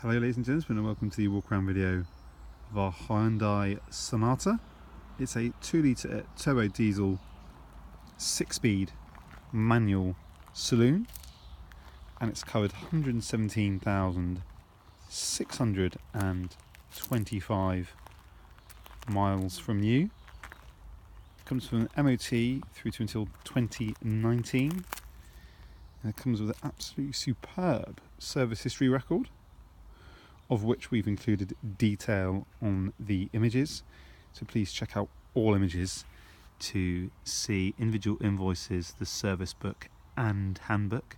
Hello ladies and gentlemen, and welcome to the walk around video of our Hyundai Sonata. It's a 2 litre turbo diesel 6-speed manual saloon, and it's covered 117,625 miles from new. It comes from an MOT through to until 2019, and it comes with an absolutely superb service history record, of which we've included detail on the images. So please check out all images to see individual invoices, the service book and handbook.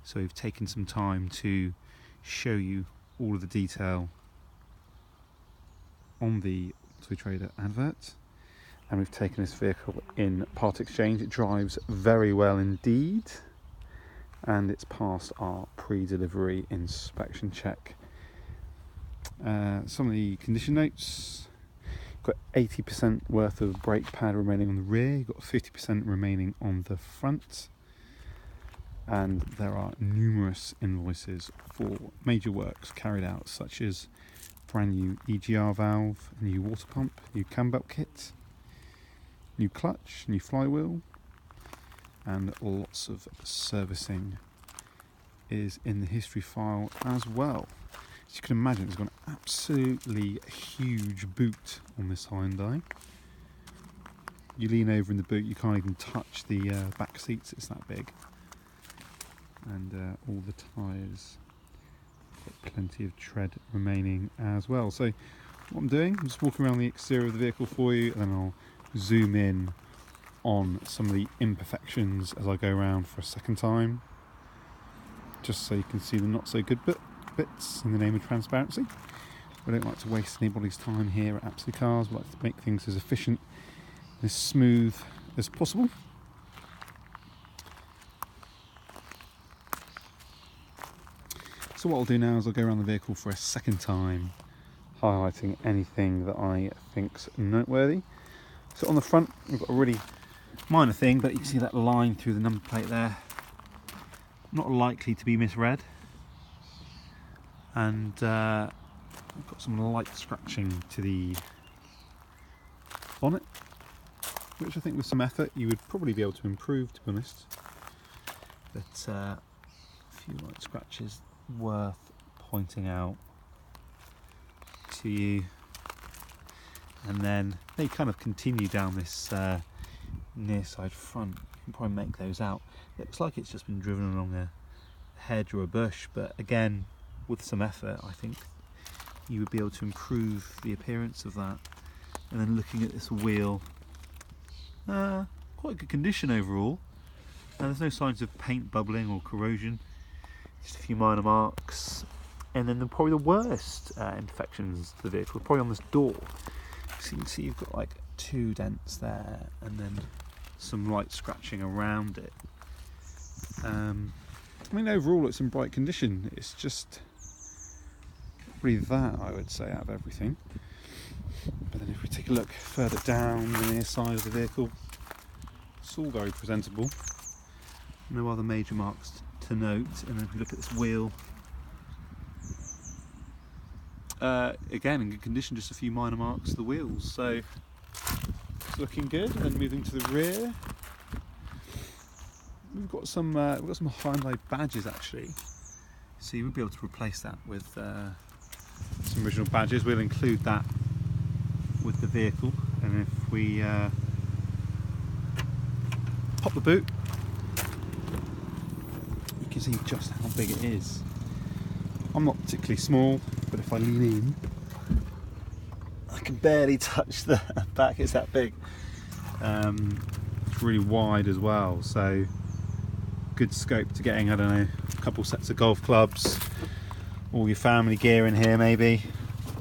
So we've taken some time to show you all of the detail on the Toy Trader advert. And we've taken this vehicle in part exchange. It drives very well indeed, and it's passed our pre-delivery inspection check. Some of the condition notes: you've got 80% worth of brake pad remaining on the rear, you've got 50% remaining on the front, and there are numerous invoices for major works carried out, such as brand new EGR valve, new water pump, new cam belt kit, new clutch, new flywheel, and lots of servicing is in the history file as well. As you can imagine, it's got an absolutely huge boot on this Hyundai. You lean over in the boot, you can't even touch the back seats, it's that big. And all the tyres, got plenty of tread remaining as well. So what I'm doing, I'm just walking around the exterior of the vehicle for you, and then I'll zoom in on some of the imperfections as I go around for a second time, just so you can see the not so good bits in the name of transparency. We don't like to waste anybody's time here at Apsley Cars. We like to make things as efficient and as smooth as possible. So what I'll do now is I'll go around the vehicle for a second time, highlighting anything that I think's noteworthy. So on the front, we've got a really minor thing, but you can see that line through the number plate there. Not likely to be misread. And we've got some light scratching to the bonnet, which I think with some effort you would probably be able to improve, to be honest. But a few light scratches worth pointing out to you. And then they kind of continue down this near side front. You can probably make those out. It looks like it's just been driven along a hedge or a bush, but again, with some effort, I think you would be able to improve the appearance of that. And then looking at this wheel, quite good condition overall. And there's no signs of paint bubbling or corrosion, just a few minor marks. And then probably the worst imperfections of the vehicle, probably on this door. So you can see you've got like 2 dents there, and then some light scratching around it. I mean, overall it's in bright condition. It's just really that, I would say, out of everything. But then if we take a look further down the near side of the vehicle, it's all very presentable. No other major marks to note. And then if we look at this wheel, again in good condition, just a few minor marks to the wheels. So it's looking good. And moving to the rear, we've got some Hyundai badges actually. So you would be able to replace that with some original badges. We'll include that with the vehicle. And if we pop the boot, you can see just how big it is. I'm not particularly small, but if I lean in, I can barely touch the back. It's that big. It's really wide as well, so good scope to getting, I don't know, a couple sets of golf clubs, all your family gear in here maybe,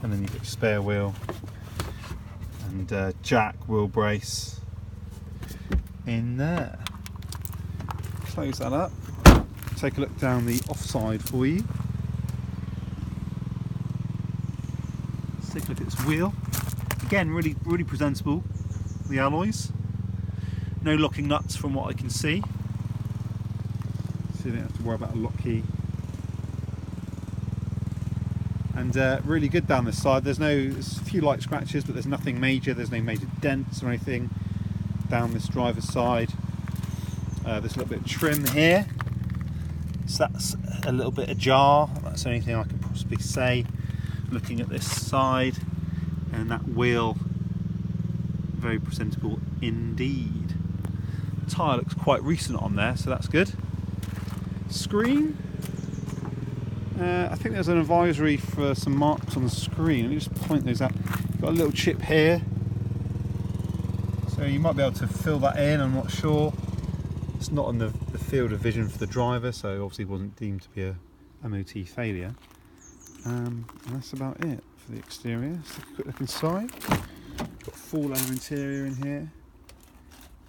and then you've got your spare wheel and jack wheel brace in there. Close that up, take a look down the offside for you. Let's take a look at this wheel. Again, really presentable, the alloys. No locking nuts from what I can see. So you don't have to worry about a lock key. And really good down this side. There's a few light scratches, but there's nothing major. There's no major dents or anything down this driver's side. There's a little bit of trim here, so that's a little bit ajar. That's the only thing I can possibly say. Looking at this side, and that wheel, very presentable indeed. The tyre looks quite recent on there, so that's good. Screen. I think there's an advisory for some marks on the screen. Let me just point those out. Got a little chip here, so you might be able to fill that in. I'm not sure. It's not in the field of vision for the driver, so obviously it wasn't deemed to be a MOT failure. And that's about it for the exterior. Let's take a quick look inside. Got full leather interior in here.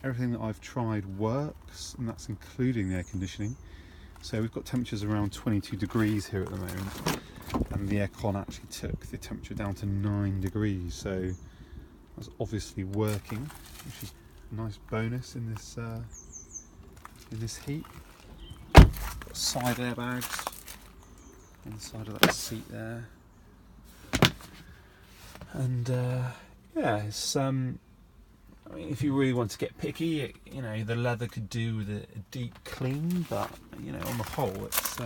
Everything that I've tried works, and that's including the air conditioning. So we've got temperatures around 22 degrees here at the moment, and the aircon actually took the temperature down to 9 degrees, so that's obviously working, which is a nice bonus in this heat. Got side airbags on the side of that seat there, and yeah, it's I mean, if you really want to get picky, you know, the leather could do with a deep clean, but you know, on the whole, it's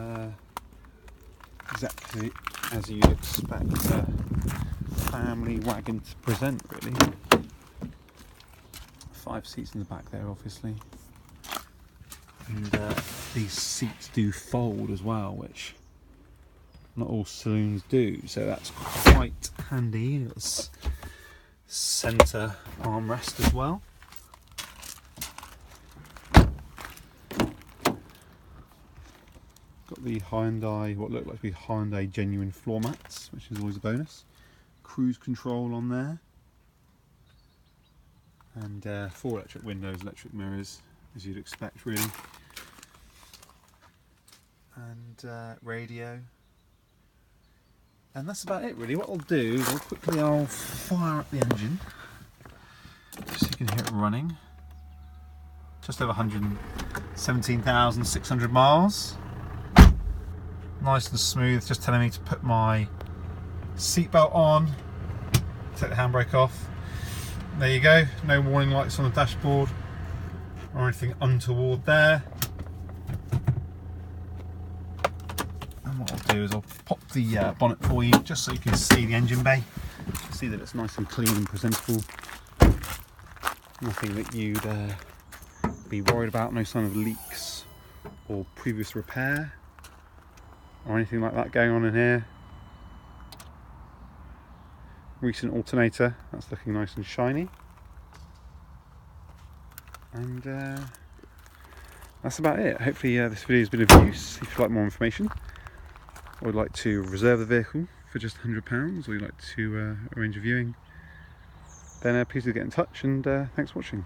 exactly as you'd expect a family wagon to present, really. 5 seats in the back there, obviously, and these seats do fold as well, which not all saloons do, so that's quite handy. It's centre armrest as well. Got the Hyundai, what look like to be Hyundai genuine floor mats, which is always a bonus. Cruise control on there, and 4 electric windows, electric mirrors, as you'd expect, really. And radio. And that's about it, really. What I'll do is I'll fire up the engine, just so you can hear it running. Just over 117,600 miles. Nice and smooth, just telling me to put my seatbelt on, take the handbrake off. There you go, no warning lights on the dashboard or anything untoward there. And what I'll do is I'll pop the bonnet for you, just so you can see the engine bay. See that it's nice and clean and presentable. Nothing that you'd be worried about, no sign of leaks or previous repair or anything like that going on in here. Recent alternator, that's looking nice and shiny. And that's about it. Hopefully this video has been of use. If you'd like more information, or would like to reserve the vehicle for just £100, or you'd like to arrange a viewing, then please do get in touch, and thanks for watching.